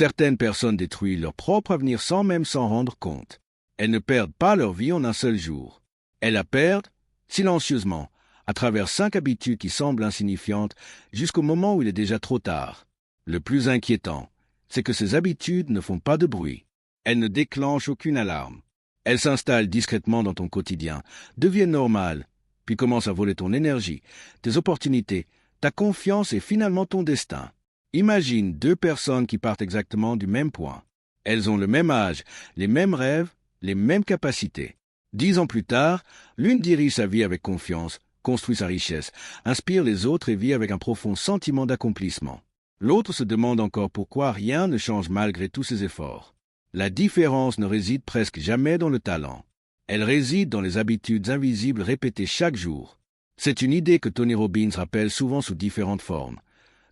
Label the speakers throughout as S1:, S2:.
S1: Certaines personnes détruisent leur propre avenir sans même s'en rendre compte. Elles ne perdent pas leur vie en un seul jour. Elles la perdent, silencieusement, à travers 5 habitudes qui semblent insignifiantes jusqu'au moment où il est déjà trop tard. Le plus inquiétant, c'est que ces habitudes ne font pas de bruit. Elles ne déclenchent aucune alarme. Elles s'installent discrètement dans ton quotidien, deviennent normales, puis commencent à voler ton énergie, tes opportunités, ta confiance et finalement ton destin. Imagine 2 personnes qui partent exactement du même point. Elles ont le même âge, les mêmes rêves, les mêmes capacités. 10 ans plus tard, l'une dirige sa vie avec confiance, construit sa richesse, inspire les autres et vit avec un profond sentiment d'accomplissement. L'autre se demande encore pourquoi rien ne change malgré tous ses efforts. La différence ne réside presque jamais dans le talent. Elle réside dans les habitudes invisibles répétées chaque jour. C'est une idée que Tony Robbins rappelle souvent sous différentes formes.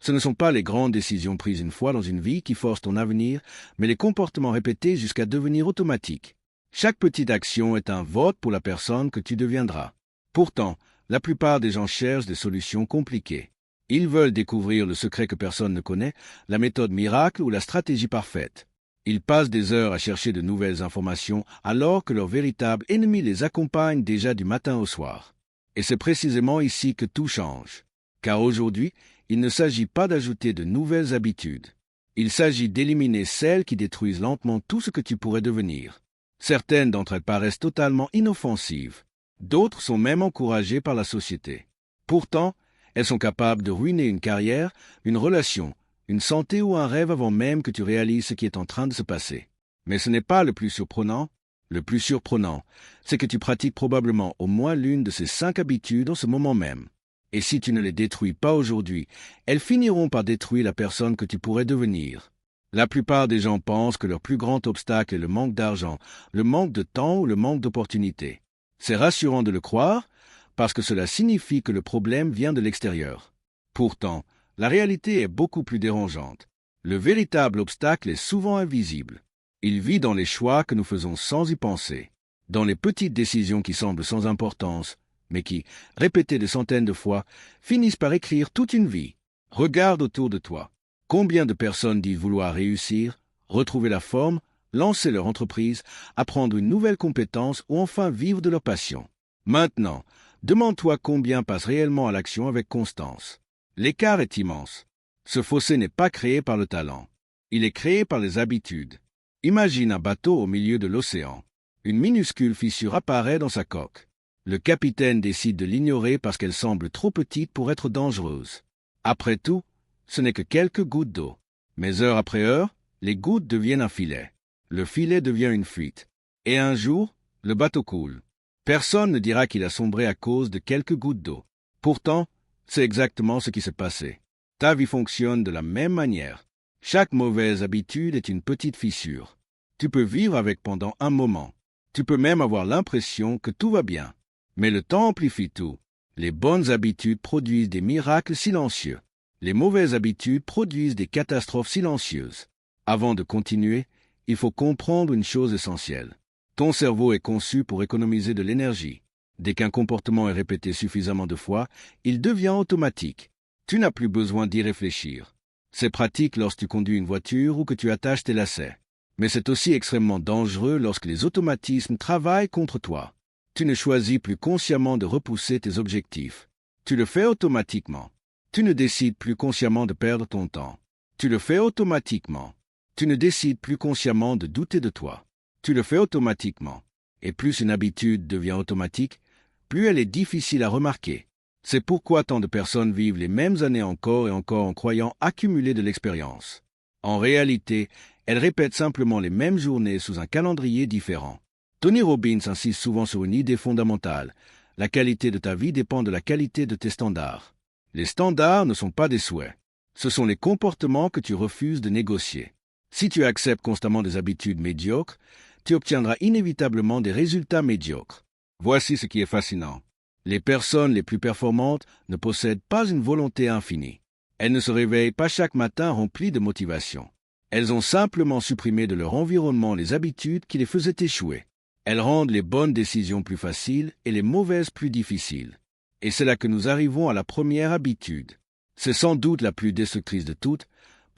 S1: Ce ne sont pas les grandes décisions prises une fois dans une vie qui forcent ton avenir, mais les comportements répétés jusqu'à devenir automatiques. Chaque petite action est un vote pour la personne que tu deviendras. Pourtant, la plupart des gens cherchent des solutions compliquées. Ils veulent découvrir le secret que personne ne connaît, la méthode miracle ou la stratégie parfaite. Ils passent des heures à chercher de nouvelles informations alors que leur véritable ennemi les accompagne déjà du matin au soir. Et c'est précisément ici que tout change. Car aujourd'hui, il ne s'agit pas d'ajouter de nouvelles habitudes. Il s'agit d'éliminer celles qui détruisent lentement tout ce que tu pourrais devenir. Certaines d'entre elles paraissent totalement inoffensives. D'autres sont même encouragées par la société. Pourtant, elles sont capables de ruiner une carrière, une relation, une santé ou un rêve avant même que tu réalises ce qui est en train de se passer. Mais ce n'est pas le plus surprenant. Le plus surprenant, c'est que tu pratiques probablement au moins l'une de ces 5 habitudes en ce moment même. Et si tu ne les détruis pas aujourd'hui, elles finiront par détruire la personne que tu pourrais devenir. La plupart des gens pensent que leur plus grand obstacle est le manque d'argent, le manque de temps ou le manque d'opportunités. C'est rassurant de le croire, parce que cela signifie que le problème vient de l'extérieur. Pourtant, la réalité est beaucoup plus dérangeante. Le véritable obstacle est souvent invisible. Il vit dans les choix que nous faisons sans y penser, dans les petites décisions qui semblent sans importance, mais qui, répétées des centaines de fois, finissent par écrire toute une vie. Regarde autour de toi. Combien de personnes disent vouloir réussir, retrouver la forme, lancer leur entreprise, apprendre une nouvelle compétence ou enfin vivre de leur passion. Maintenant, demande-toi combien passent réellement à l'action avec constance. L'écart est immense. Ce fossé n'est pas créé par le talent. Il est créé par les habitudes. Imagine un bateau au milieu de l'océan. Une minuscule fissure apparaît dans sa coque. Le capitaine décide de l'ignorer parce qu'elle semble trop petite pour être dangereuse. Après tout, ce n'est que quelques gouttes d'eau. Mais heure après heure, les gouttes deviennent un filet. Le filet devient une fuite. Et un jour, le bateau coule. Personne ne dira qu'il a sombré à cause de quelques gouttes d'eau. Pourtant, c'est exactement ce qui s'est passé. Ta vie fonctionne de la même manière. Chaque mauvaise habitude est une petite fissure. Tu peux vivre avec pendant un moment. Tu peux même avoir l'impression que tout va bien. Mais le temps amplifie tout. Les bonnes habitudes produisent des miracles silencieux. Les mauvaises habitudes produisent des catastrophes silencieuses. Avant de continuer, il faut comprendre une chose essentielle. Ton cerveau est conçu pour économiser de l'énergie. Dès qu'un comportement est répété suffisamment de fois, il devient automatique. Tu n'as plus besoin d'y réfléchir. C'est pratique lorsque tu conduis une voiture ou que tu attaches tes lacets. Mais c'est aussi extrêmement dangereux lorsque les automatismes travaillent contre toi. Tu ne choisis plus consciemment de repousser tes objectifs. Tu le fais automatiquement. Tu ne décides plus consciemment de perdre ton temps. Tu le fais automatiquement. Tu ne décides plus consciemment de douter de toi. Tu le fais automatiquement. Et plus une habitude devient automatique, plus elle est difficile à remarquer. C'est pourquoi tant de personnes vivent les mêmes années encore et encore en croyant accumuler de l'expérience. En réalité, elles répètent simplement les mêmes journées sous un calendrier différent. Tony Robbins insiste souvent sur une idée fondamentale. La qualité de ta vie dépend de la qualité de tes standards. Les standards ne sont pas des souhaits. Ce sont les comportements que tu refuses de négocier. Si tu acceptes constamment des habitudes médiocres, tu obtiendras inévitablement des résultats médiocres. Voici ce qui est fascinant. Les personnes les plus performantes ne possèdent pas une volonté infinie. Elles ne se réveillent pas chaque matin remplies de motivation. Elles ont simplement supprimé de leur environnement les habitudes qui les faisaient échouer. Elles rendent les bonnes décisions plus faciles et les mauvaises plus difficiles. Et c'est là que nous arrivons à la première habitude. C'est sans doute la plus destructrice de toutes,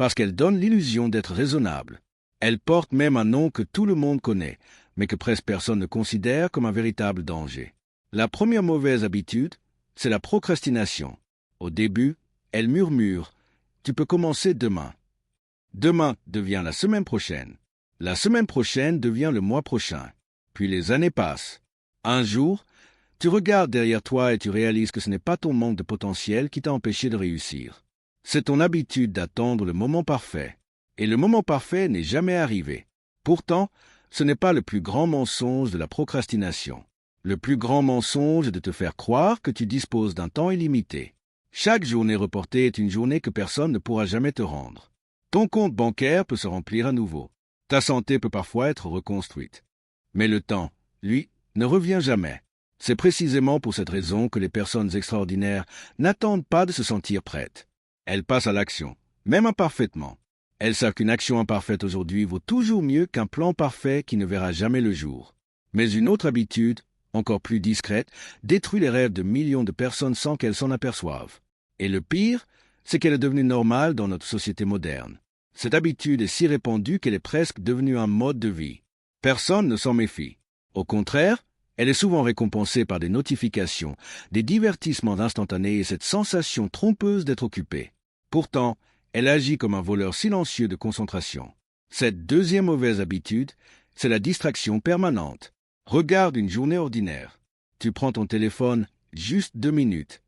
S1: parce qu'elle donne l'illusion d'être raisonnable. Elle porte même un nom que tout le monde connaît, mais que presque personne ne considère comme un véritable danger. La première mauvaise habitude, c'est la procrastination. Au début, elle murmure « Tu peux commencer demain ». Demain devient la semaine prochaine. La semaine prochaine devient le mois prochain. Puis les années passent. Un jour, tu regardes derrière toi et tu réalises que ce n'est pas ton manque de potentiel qui t'a empêché de réussir. C'est ton habitude d'attendre le moment parfait. Et le moment parfait n'est jamais arrivé. Pourtant, ce n'est pas le plus grand mensonge de la procrastination. Le plus grand mensonge est de te faire croire que tu disposes d'un temps illimité. Chaque journée reportée est une journée que personne ne pourra jamais te rendre. Ton compte bancaire peut se remplir à nouveau. Ta santé peut parfois être reconstruite. Mais le temps, lui, ne revient jamais. C'est précisément pour cette raison que les personnes extraordinaires n'attendent pas de se sentir prêtes. Elles passent à l'action, même imparfaitement. Elles savent qu'une action imparfaite aujourd'hui vaut toujours mieux qu'un plan parfait qui ne verra jamais le jour. Mais une autre habitude, encore plus discrète, détruit les rêves de millions de personnes sans qu'elles s'en aperçoivent. Et le pire, c'est qu'elle est devenue normale dans notre société moderne. Cette habitude est si répandue qu'elle est presque devenue un mode de vie. Personne ne s'en méfie. Au contraire, elle est souvent récompensée par des notifications, des divertissements instantanés et cette sensation trompeuse d'être occupée. Pourtant, elle agit comme un voleur silencieux de concentration. Cette deuxième mauvaise habitude, c'est la distraction permanente. Regarde une journée ordinaire. Tu prends ton téléphone juste 2 minutes.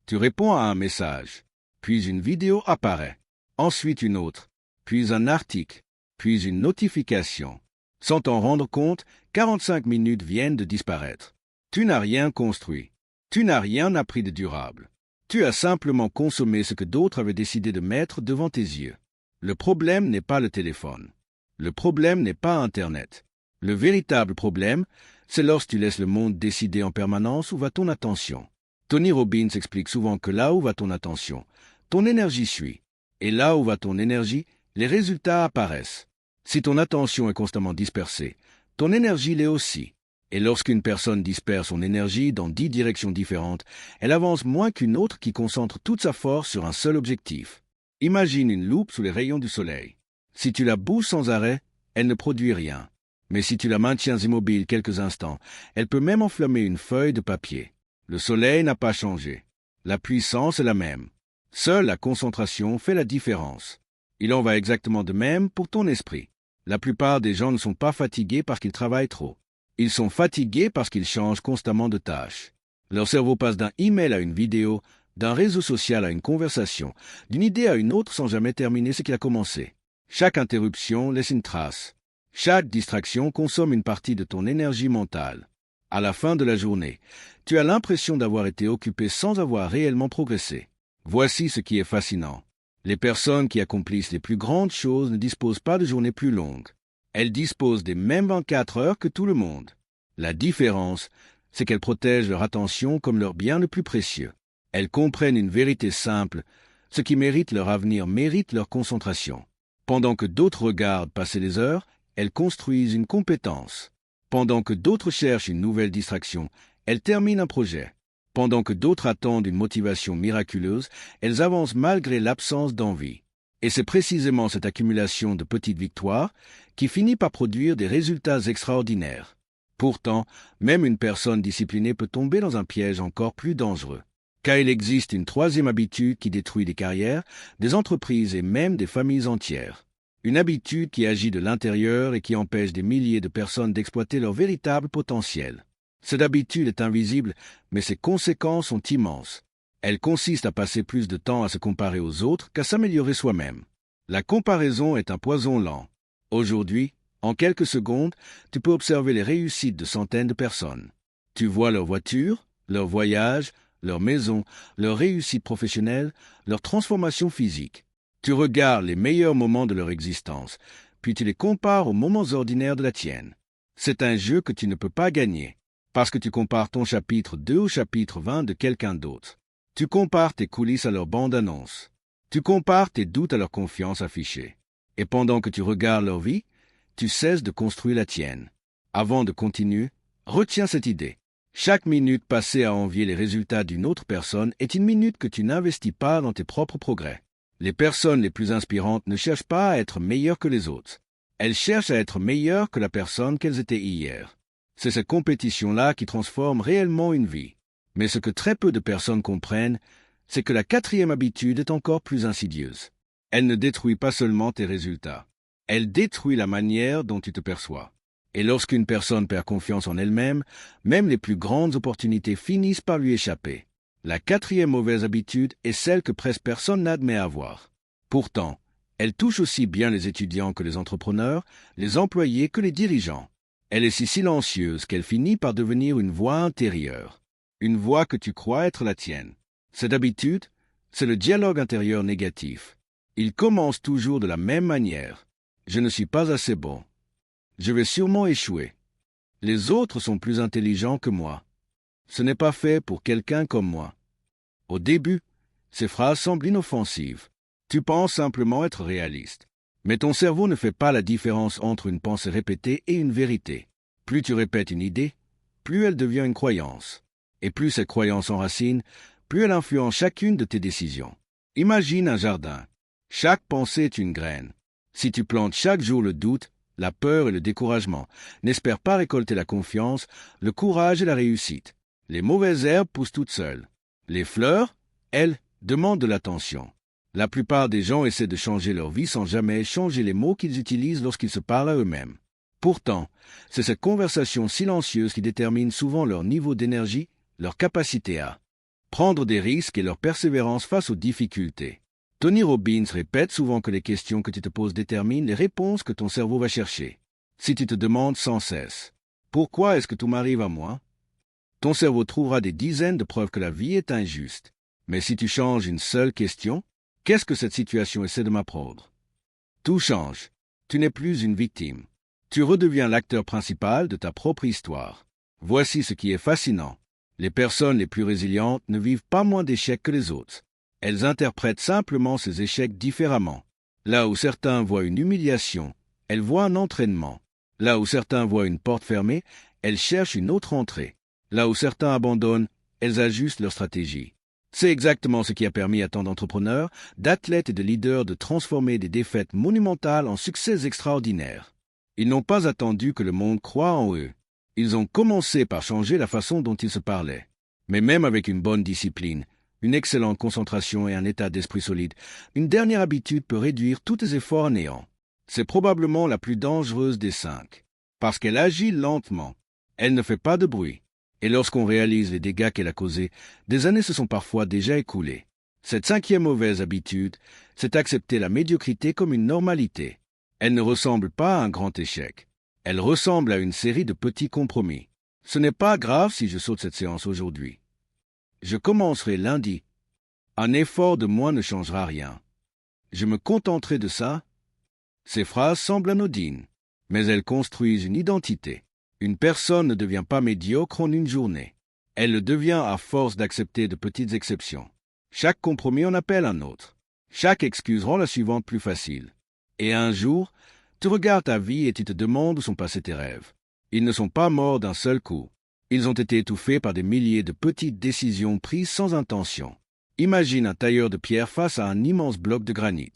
S1: Tu réponds à un message, puis une vidéo apparaît, ensuite une autre, puis un article, puis une notification. Sans t'en rendre compte, 45 minutes viennent de disparaître. Tu n'as rien construit. Tu n'as rien appris de durable. Tu as simplement consommé ce que d'autres avaient décidé de mettre devant tes yeux. Le problème n'est pas le téléphone. Le problème n'est pas Internet. Le véritable problème, c'est lorsque tu laisses le monde décider en permanence où va ton attention. Tony Robbins explique souvent que là où va ton attention, ton énergie suit. Et là où va ton énergie, les résultats apparaissent. Si ton attention est constamment dispersée, ton énergie l'est aussi. Et lorsqu'une personne disperse son énergie dans 10 directions différentes, elle avance moins qu'une autre qui concentre toute sa force sur un seul objectif. Imagine une loupe sous les rayons du soleil. Si tu la bouges sans arrêt, elle ne produit rien. Mais si tu la maintiens immobile quelques instants, elle peut même enflammer une feuille de papier. Le soleil n'a pas changé. La puissance est la même. Seule la concentration fait la différence. Il en va exactement de même pour ton esprit. La plupart des gens ne sont pas fatigués parce qu'ils travaillent trop. Ils sont fatigués parce qu'ils changent constamment de tâche. Leur cerveau passe d'un email à une vidéo, d'un réseau social à une conversation, d'une idée à une autre sans jamais terminer ce qu'il a commencé. Chaque interruption laisse une trace. Chaque distraction consomme une partie de ton énergie mentale. À la fin de la journée, tu as l'impression d'avoir été occupé sans avoir réellement progressé. Voici ce qui est fascinant. Les personnes qui accomplissent les plus grandes choses ne disposent pas de journées plus longues. Elles disposent des mêmes 24 heures que tout le monde. La différence, c'est qu'elles protègent leur attention comme leur bien le plus précieux. Elles comprennent une vérité simple, ce qui mérite leur avenir mérite leur concentration. Pendant que d'autres regardent passer les heures, elles construisent une compétence. Pendant que d'autres cherchent une nouvelle distraction, elles terminent un projet. Pendant que d'autres attendent une motivation miraculeuse, elles avancent malgré l'absence d'envie. Et c'est précisément cette accumulation de petites victoires qui finit par produire des résultats extraordinaires. Pourtant, même une personne disciplinée peut tomber dans un piège encore plus dangereux. Car il existe une troisième habitude qui détruit des carrières, des entreprises et même des familles entières. Une habitude qui agit de l'intérieur et qui empêche des milliers de personnes d'exploiter leur véritable potentiel. Cette habitude est invisible, mais ses conséquences sont immenses. Elle consiste à passer plus de temps à se comparer aux autres qu'à s'améliorer soi-même. La comparaison est un poison lent. Aujourd'hui, en quelques secondes, tu peux observer les réussites de centaines de personnes. Tu vois leurs voitures, leurs voyages, leurs maisons, leurs réussites professionnelles, leurs transformations physiques. Tu regardes les meilleurs moments de leur existence, puis tu les compares aux moments ordinaires de la tienne. C'est un jeu que tu ne peux pas gagner, parce que tu compares ton chapitre 2 au chapitre 20 de quelqu'un d'autre. Tu compares tes coulisses à leur bande-annonce. Tu compares tes doutes à leur confiance affichée. Et pendant que tu regardes leur vie, tu cesses de construire la tienne. Avant de continuer, retiens cette idée. Chaque minute passée à envier les résultats d'une autre personne est une minute que tu n'investis pas dans tes propres progrès. Les personnes les plus inspirantes ne cherchent pas à être meilleures que les autres. Elles cherchent à être meilleures que la personne qu'elles étaient hier. C'est cette compétition-là qui transforme réellement une vie. Mais ce que très peu de personnes comprennent, c'est que la quatrième habitude est encore plus insidieuse. Elle ne détruit pas seulement tes résultats. Elle détruit la manière dont tu te perçois. Et lorsqu'une personne perd confiance en elle-même, même les plus grandes opportunités finissent par lui échapper. La quatrième mauvaise habitude est celle que presque personne n'admet avoir. Pourtant, elle touche aussi bien les étudiants que les entrepreneurs, les employés que les dirigeants. Elle est si silencieuse qu'elle finit par devenir une voix intérieure. Une voix que tu crois être la tienne. Cette habitude, c'est le dialogue intérieur négatif. Il commence toujours de la même manière. Je ne suis pas assez bon. Je vais sûrement échouer. Les autres sont plus intelligents que moi. Ce n'est pas fait pour quelqu'un comme moi. Au début, ces phrases semblent inoffensives. Tu penses simplement être réaliste. Mais ton cerveau ne fait pas la différence entre une pensée répétée et une vérité. Plus tu répètes une idée, plus elle devient une croyance. Et plus cette croyance s'enracine, plus elle influence chacune de tes décisions. Imagine un jardin. Chaque pensée est une graine. Si tu plantes chaque jour le doute, la peur et le découragement, n'espère pas récolter la confiance, le courage et la réussite. Les mauvaises herbes poussent toutes seules. Les fleurs, elles, demandent de l'attention. La plupart des gens essaient de changer leur vie sans jamais changer les mots qu'ils utilisent lorsqu'ils se parlent à eux-mêmes. Pourtant, c'est cette conversation silencieuse qui détermine souvent leur niveau d'énergie, leur capacité à prendre des risques et leur persévérance face aux difficultés. Tony Robbins répète souvent que les questions que tu te poses déterminent les réponses que ton cerveau va chercher. Si tu te demandes sans cesse « Pourquoi est-ce que tout m'arrive à moi ?» ton cerveau trouvera des dizaines de preuves que la vie est injuste. Mais si tu changes une seule question, qu'est-ce que cette situation essaie de m'apprendre? Tout change. Tu n'es plus une victime. Tu redeviens l'acteur principal de ta propre histoire. Voici ce qui est fascinant. Les personnes les plus résilientes ne vivent pas moins d'échecs que les autres. Elles interprètent simplement ces échecs différemment. Là où certains voient une humiliation, elles voient un entraînement. Là où certains voient une porte fermée, elles cherchent une autre entrée. Là où certains abandonnent, elles ajustent leur stratégie. C'est exactement ce qui a permis à tant d'entrepreneurs, d'athlètes et de leaders de transformer des défaites monumentales en succès extraordinaires. Ils n'ont pas attendu que le monde croie en eux. Ils ont commencé par changer la façon dont ils se parlaient. Mais même avec une bonne discipline, une excellente concentration et un état d'esprit solide, une dernière habitude peut réduire tous tes efforts à néant. C'est probablement la plus dangereuse des 5. Parce qu'elle agit lentement. Elle ne fait pas de bruit. Et lorsqu'on réalise les dégâts qu'elle a causés, des années se sont parfois déjà écoulées. Cette 5e mauvaise habitude, c'est accepter la médiocrité comme une normalité. Elle ne ressemble pas à un grand échec. Elle ressemble à une série de petits compromis. Ce n'est pas grave si je saute cette séance aujourd'hui. Je commencerai lundi. Un effort de moins ne changera rien. Je me contenterai de ça. Ces phrases semblent anodines, mais elles construisent une identité. Une personne ne devient pas médiocre en une journée. Elle le devient à force d'accepter de petites exceptions. Chaque compromis en appelle un autre. Chaque excuse rend la suivante plus facile. Et un jour, tu regardes ta vie et tu te demandes où sont passés tes rêves. Ils ne sont pas morts d'un seul coup. Ils ont été étouffés par des milliers de petites décisions prises sans intention. Imagine un tailleur de pierre face à un immense bloc de granit.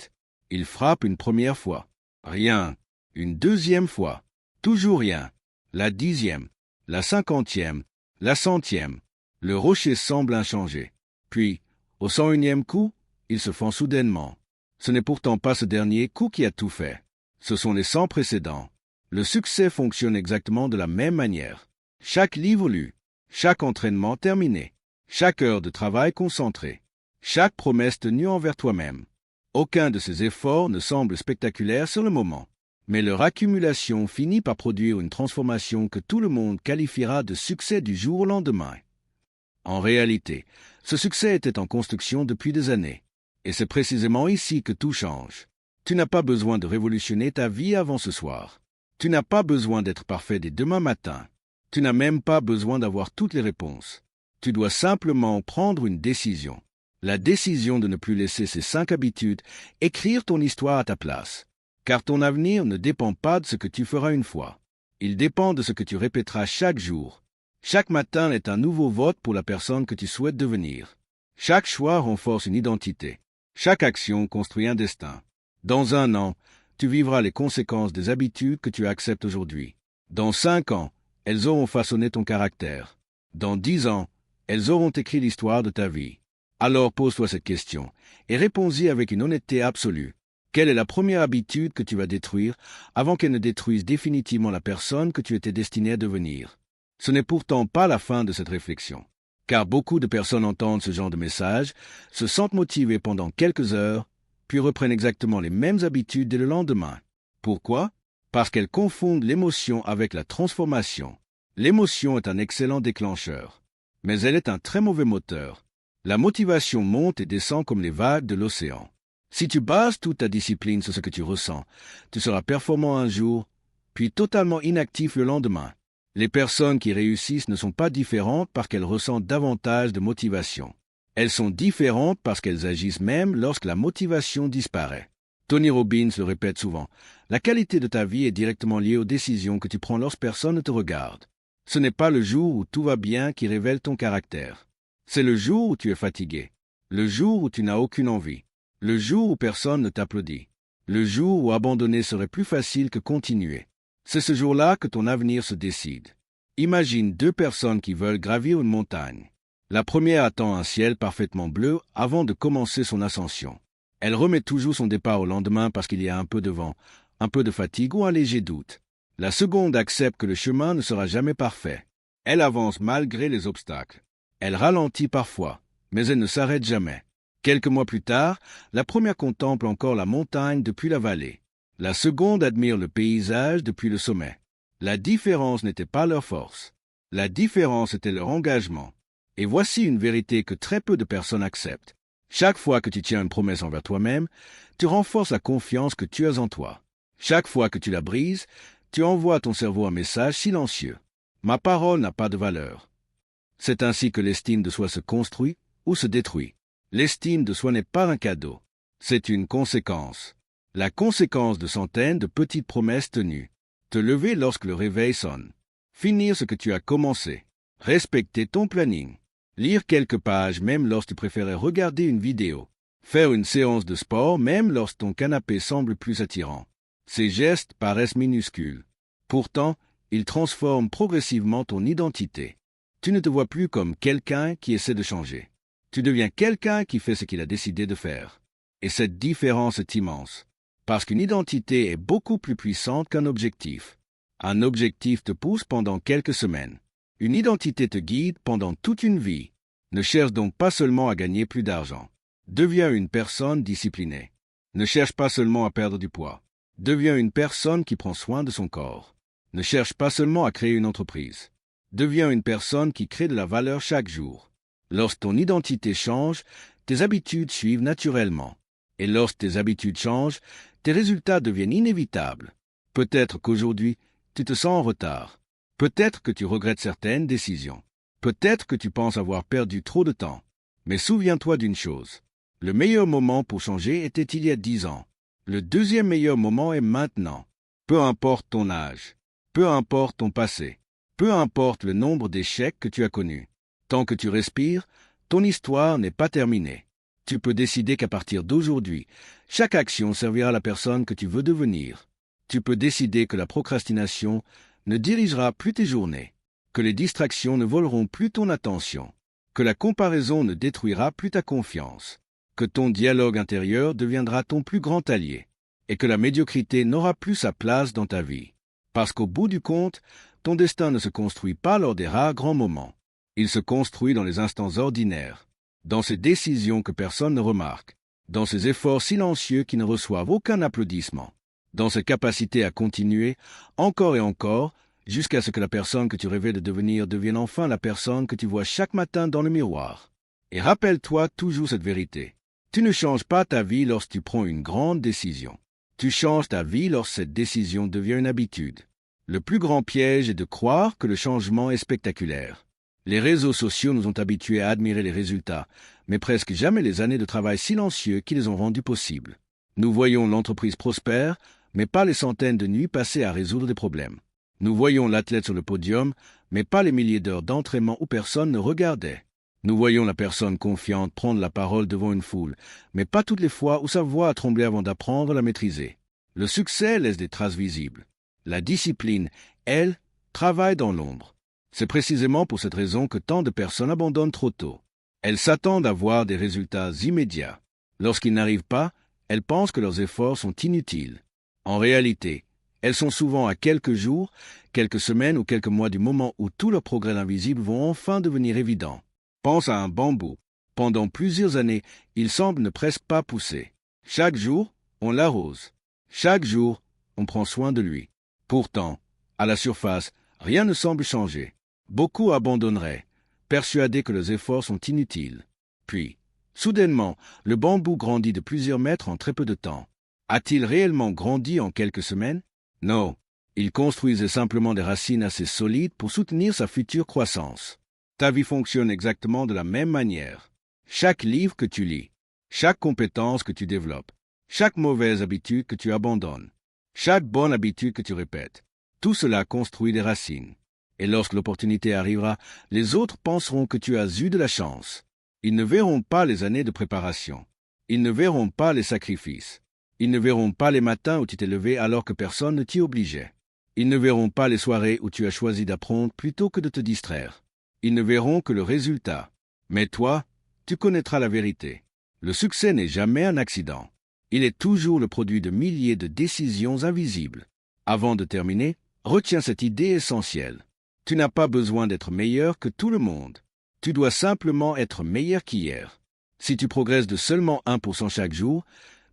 S1: Il frappe une première fois. Rien. Une deuxième fois. Toujours rien. La 10e, la 50e, la 100e. Le rocher semble inchangé. Puis, au 101e coup, il se fend soudainement. Ce n'est pourtant pas ce dernier coup qui a tout fait. Ce sont les 100 précédents. Le succès fonctionne exactement de la même manière. Chaque livre lu, chaque entraînement terminé, chaque heure de travail concentrée, chaque promesse tenue envers toi-même. Aucun de ces efforts ne semble spectaculaire sur le moment. Mais leur accumulation finit par produire une transformation que tout le monde qualifiera de succès du jour au lendemain. En réalité, ce succès était en construction depuis des années. Et c'est précisément ici que tout change. Tu n'as pas besoin de révolutionner ta vie avant ce soir. Tu n'as pas besoin d'être parfait dès demain matin. Tu n'as même pas besoin d'avoir toutes les réponses. Tu dois simplement prendre une décision. La décision de ne plus laisser ces 5 habitudes écrire ton histoire à ta place. Car ton avenir ne dépend pas de ce que tu feras une fois. Il dépend de ce que tu répéteras chaque jour. Chaque matin est un nouveau vote pour la personne que tu souhaites devenir. Chaque choix renforce une identité. Chaque action construit un destin. Dans 1 an, tu vivras les conséquences des habitudes que tu acceptes aujourd'hui. Dans 5 ans, elles auront façonné ton caractère. Dans 10 ans, elles auront écrit l'histoire de ta vie. Alors pose-toi cette question et réponds-y avec une honnêteté absolue. Quelle est la première habitude que tu vas détruire avant qu'elle ne détruise définitivement la personne que tu étais destiné à devenir? Ce n'est pourtant pas la fin de cette réflexion, car beaucoup de personnes entendent ce genre de message, se sentent motivées pendant quelques heures, puis reprennent exactement les mêmes habitudes dès le lendemain. Pourquoi? Parce qu'elles confondent l'émotion avec la transformation. L'émotion est un excellent déclencheur, mais elle est un très mauvais moteur. La motivation monte et descend comme les vagues de l'océan. Si tu bases toute ta discipline sur ce que tu ressens, tu seras performant un jour, puis totalement inactif le lendemain. Les personnes qui réussissent ne sont pas différentes parce qu'elles ressentent davantage de motivation. Elles sont différentes parce qu'elles agissent même lorsque la motivation disparaît. Tony Robbins le répète souvent, la qualité de ta vie est directement liée aux décisions que tu prends lorsque personne ne te regarde. Ce n'est pas le jour où tout va bien qui révèle ton caractère. C'est le jour où tu es fatigué, le jour où tu n'as aucune envie, le jour où personne ne t'applaudit, le jour où abandonner serait plus facile que continuer. C'est ce jour-là que ton avenir se décide. Imagine 2 personnes qui veulent gravir une montagne. La première attend un ciel parfaitement bleu avant de commencer son ascension. Elle remet toujours son départ au lendemain parce qu'il y a un peu de vent, un peu de fatigue ou un léger doute. La seconde accepte que le chemin ne sera jamais parfait. Elle avance malgré les obstacles. Elle ralentit parfois, mais elle ne s'arrête jamais. Quelques mois plus tard, la première contemple encore la montagne depuis la vallée. La seconde admire le paysage depuis le sommet. La différence n'était pas leur force. La différence était leur engagement. Et voici une vérité que très peu de personnes acceptent. Chaque fois que tu tiens une promesse envers toi-même, tu renforces la confiance que tu as en toi. Chaque fois que tu la brises, tu envoies à ton cerveau un message silencieux. Ma parole n'a pas de valeur. C'est ainsi que l'estime de soi se construit ou se détruit. L'estime de soi n'est pas un cadeau, c'est une conséquence. La conséquence de centaines de petites promesses tenues. Te lever lorsque le réveil sonne. Finir ce que tu as commencé. Respecter ton planning. Lire quelques pages même lorsque tu préférais regarder une vidéo. Faire une séance de sport même lorsque ton canapé semble plus attirant. Ces gestes paraissent minuscules. Pourtant, ils transforment progressivement ton identité. Tu ne te vois plus comme quelqu'un qui essaie de changer. Tu deviens quelqu'un qui fait ce qu'il a décidé de faire. Et cette différence est immense, parce qu'une identité est beaucoup plus puissante qu'un objectif. Un objectif te pousse pendant quelques semaines. Une identité te guide pendant toute une vie. Ne cherche donc pas seulement à gagner plus d'argent. Deviens une personne disciplinée. Ne cherche pas seulement à perdre du poids. Deviens une personne qui prend soin de son corps. Ne cherche pas seulement à créer une entreprise. Deviens une personne qui crée de la valeur chaque jour. Lorsque ton identité change, tes habitudes suivent naturellement. Et lorsque tes habitudes changent, tes résultats deviennent inévitables. Peut-être qu'aujourd'hui, tu te sens en retard. Peut-être que tu regrettes certaines décisions. Peut-être que tu penses avoir perdu trop de temps. Mais souviens-toi d'une chose. Le meilleur moment pour changer était il y a 10 ans. Le deuxième meilleur moment est maintenant. Peu importe ton âge. Peu importe ton passé. Peu importe le nombre d'échecs que tu as connus. Tant que tu respires, ton histoire n'est pas terminée. Tu peux décider qu'à partir d'aujourd'hui, chaque action servira à la personne que tu veux devenir. Tu peux décider que la procrastination ne dirigera plus tes journées, que les distractions ne voleront plus ton attention, que la comparaison ne détruira plus ta confiance, que ton dialogue intérieur deviendra ton plus grand allié, et que la médiocrité n'aura plus sa place dans ta vie. Parce qu'au bout du compte, ton destin ne se construit pas lors des rares grands moments. Il se construit dans les instants ordinaires, dans ces décisions que personne ne remarque, dans ces efforts silencieux qui ne reçoivent aucun applaudissement, dans cette capacité à continuer, encore et encore, jusqu'à ce que la personne que tu rêvais de devenir devienne enfin la personne que tu vois chaque matin dans le miroir. Et rappelle-toi toujours cette vérité. Tu ne changes pas ta vie lorsque tu prends une grande décision. Tu changes ta vie lorsque cette décision devient une habitude. Le plus grand piège est de croire que le changement est spectaculaire. Les réseaux sociaux nous ont habitués à admirer les résultats, mais presque jamais les années de travail silencieux qui les ont rendus possibles. Nous voyons l'entreprise prospère, mais pas les centaines de nuits passées à résoudre des problèmes. Nous voyons l'athlète sur le podium, mais pas les milliers d'heures d'entraînement où personne ne regardait. Nous voyons la personne confiante prendre la parole devant une foule, mais pas toutes les fois où sa voix a tremblé avant d'apprendre à la maîtriser. Le succès laisse des traces visibles. La discipline, elle, travaille dans l'ombre. C'est précisément pour cette raison que tant de personnes abandonnent trop tôt. Elles s'attendent à voir des résultats immédiats. Lorsqu'ils n'arrivent pas, elles pensent que leurs efforts sont inutiles. En réalité, elles sont souvent à quelques jours, quelques semaines ou quelques mois du moment où tous leurs progrès invisibles vont enfin devenir évidents. Pense à un bambou. Pendant plusieurs années, il semble ne presque pas pousser. Chaque jour, on l'arrose. Chaque jour, on prend soin de lui. Pourtant, à la surface, rien ne semble changer. Beaucoup abandonneraient, persuadés que leurs efforts sont inutiles. Puis, soudainement, le bambou grandit de plusieurs mètres en très peu de temps. A-t-il réellement grandi en quelques semaines? Non, il construisait simplement des racines assez solides pour soutenir sa future croissance. Ta vie fonctionne exactement de la même manière. Chaque livre que tu lis, chaque compétence que tu développes, chaque mauvaise habitude que tu abandonnes, chaque bonne habitude que tu répètes, tout cela construit des racines. Et lorsque l'opportunité arrivera, les autres penseront que tu as eu de la chance. Ils ne verront pas les années de préparation. Ils ne verront pas les sacrifices. Ils ne verront pas les matins où tu t'es levé alors que personne ne t'y obligeait. Ils ne verront pas les soirées où tu as choisi d'apprendre plutôt que de te distraire. Ils ne verront que le résultat. Mais toi, tu connaîtras la vérité. Le succès n'est jamais un accident. Il est toujours le produit de milliers de décisions invisibles. Avant de terminer, retiens cette idée essentielle. Tu n'as pas besoin d'être meilleur que tout le monde. Tu dois simplement être meilleur qu'hier. Si tu progresses de seulement 1% chaque jour,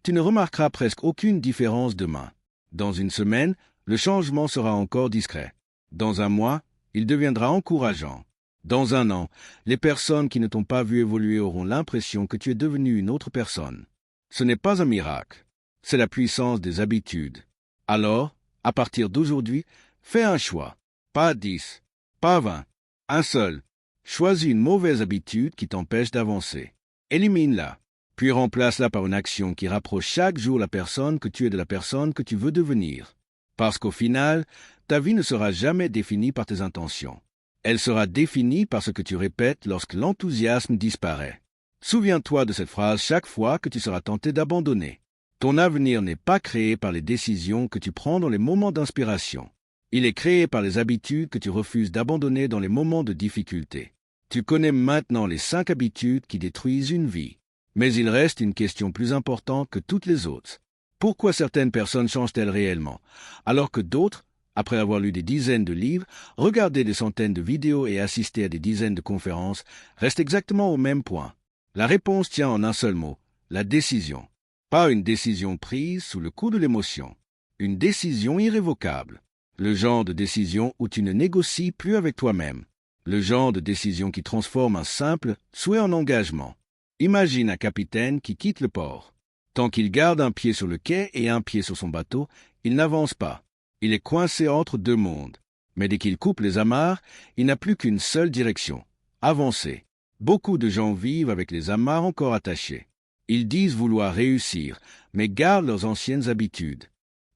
S1: tu ne remarqueras presque aucune différence demain. Dans une semaine, le changement sera encore discret. Dans un mois, il deviendra encourageant. Dans un an, les personnes qui ne t'ont pas vu évoluer auront l'impression que tu es devenu une autre personne. Ce n'est pas un miracle, c'est la puissance des habitudes. Alors, à partir d'aujourd'hui, fais un choix. Pas 10, pas 20, un seul. Choisis une mauvaise habitude qui t'empêche d'avancer. Élimine-la, puis remplace-la par une action qui rapproche chaque jour la personne que tu es de la personne que tu veux devenir. Parce qu'au final, ta vie ne sera jamais définie par tes intentions. Elle sera définie par ce que tu répètes lorsque l'enthousiasme disparaît. Souviens-toi de cette phrase chaque fois que tu seras tenté d'abandonner. Ton avenir n'est pas créé par les décisions que tu prends dans les moments d'inspiration. Il est créé par les habitudes que tu refuses d'abandonner dans les moments de difficulté. Tu connais maintenant les 5 habitudes qui détruisent une vie. Mais il reste une question plus importante que toutes les autres. Pourquoi certaines personnes changent-elles réellement, alors que d'autres, après avoir lu des dizaines de livres, regardé des centaines de vidéos et assisté à des dizaines de conférences, restent exactement au même point? La réponse tient en un seul mot, la décision. Pas une décision prise sous le coup de l'émotion. Une décision irrévocable. Le genre de décision où tu ne négocies plus avec toi-même. Le genre de décision qui transforme un simple souhait en engagement. Imagine un capitaine qui quitte le port. Tant qu'il garde un pied sur le quai et un pied sur son bateau, il n'avance pas. Il est coincé entre deux mondes. Mais dès qu'il coupe les amarres, il n'a plus qu'une seule direction, avancer. Beaucoup de gens vivent avec les amarres encore attachées. Ils disent vouloir réussir, mais gardent leurs anciennes habitudes.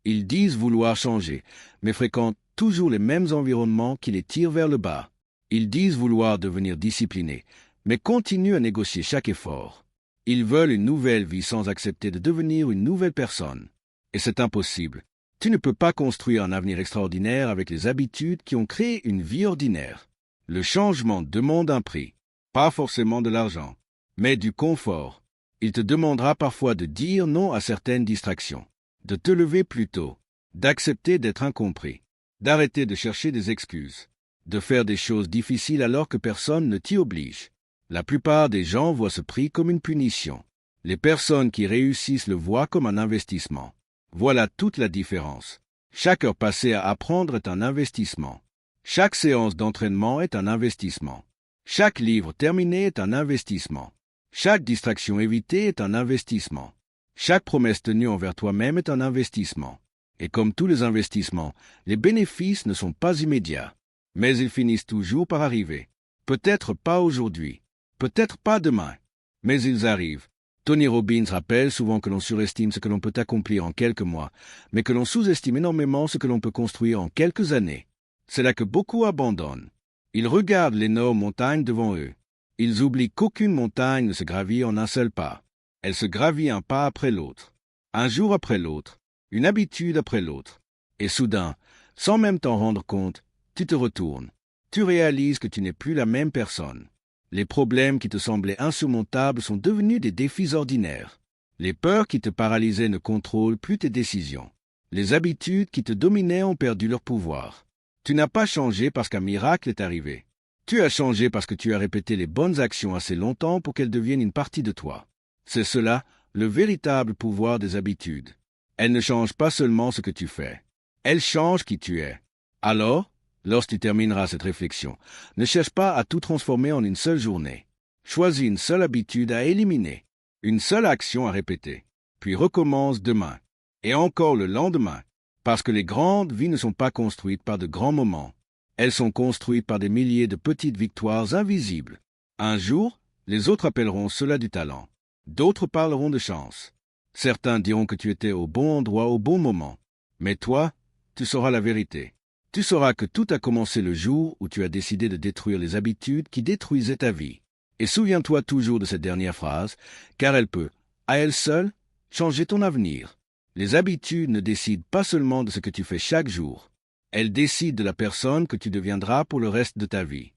S1: Ils disent vouloir changer, mais fréquentent toujours les mêmes environnements qui les tirent vers le bas. Ils disent vouloir devenir disciplinés, mais continuent à négocier chaque effort. Ils veulent une nouvelle vie sans accepter de devenir une nouvelle personne. Et c'est impossible. Tu ne peux pas construire un avenir extraordinaire avec les habitudes qui ont créé une vie ordinaire. Le changement demande un prix. Pas forcément de l'argent, mais du confort. Il te demandera parfois de dire non à certaines distractions, de te lever plus tôt, d'accepter d'être incompris, d'arrêter de chercher des excuses, de faire des choses difficiles alors que personne ne t'y oblige. La plupart des gens voient ce prix comme une punition. Les personnes qui réussissent le voient comme un investissement. Voilà toute la différence. Chaque heure passée à apprendre est un investissement. Chaque séance d'entraînement est un investissement. Chaque livre terminé est un investissement. Chaque distraction évitée est un investissement. Chaque promesse tenue envers toi-même est un investissement. Et comme tous les investissements, les bénéfices ne sont pas immédiats. Mais ils finissent toujours par arriver. Peut-être pas aujourd'hui, peut-être pas demain, mais ils arrivent. Tony Robbins rappelle souvent que l'on surestime ce que l'on peut accomplir en quelques mois, mais que l'on sous-estime énormément ce que l'on peut construire en quelques années. C'est là que beaucoup abandonnent. Ils regardent l'énorme montagne devant eux. Ils oublient qu'aucune montagne ne se gravit en un seul pas. Elle se gravit un pas après l'autre, un jour après l'autre, une habitude après l'autre. Et soudain, sans même t'en rendre compte, tu te retournes. Tu réalises que tu n'es plus la même personne. Les problèmes qui te semblaient insurmontables sont devenus des défis ordinaires. Les peurs qui te paralysaient ne contrôlent plus tes décisions. Les habitudes qui te dominaient ont perdu leur pouvoir. Tu n'as pas changé parce qu'un miracle est arrivé. Tu as changé parce que tu as répété les bonnes actions assez longtemps pour qu'elles deviennent une partie de toi. C'est cela, le véritable pouvoir des habitudes. Elles ne changent pas seulement ce que tu fais. Elles changent qui tu es. Alors, lorsque tu termineras cette réflexion, ne cherche pas à tout transformer en une seule journée. Choisis une seule habitude à éliminer, une seule action à répéter, puis recommence demain, et encore le lendemain, parce que les grandes vies ne sont pas construites par de grands moments. Elles sont construites par des milliers de petites victoires invisibles. Un jour, les autres appelleront cela du talent. D'autres parleront de chance. Certains diront que tu étais au bon endroit au bon moment. Mais toi, tu sauras la vérité. Tu sauras que tout a commencé le jour où tu as décidé de détruire les habitudes qui détruisaient ta vie. Et souviens-toi toujours de cette dernière phrase, car elle peut, à elle seule, changer ton avenir. Les habitudes ne décident pas seulement de ce que tu fais chaque jour. Elles décident de la personne que tu deviendras pour le reste de ta vie.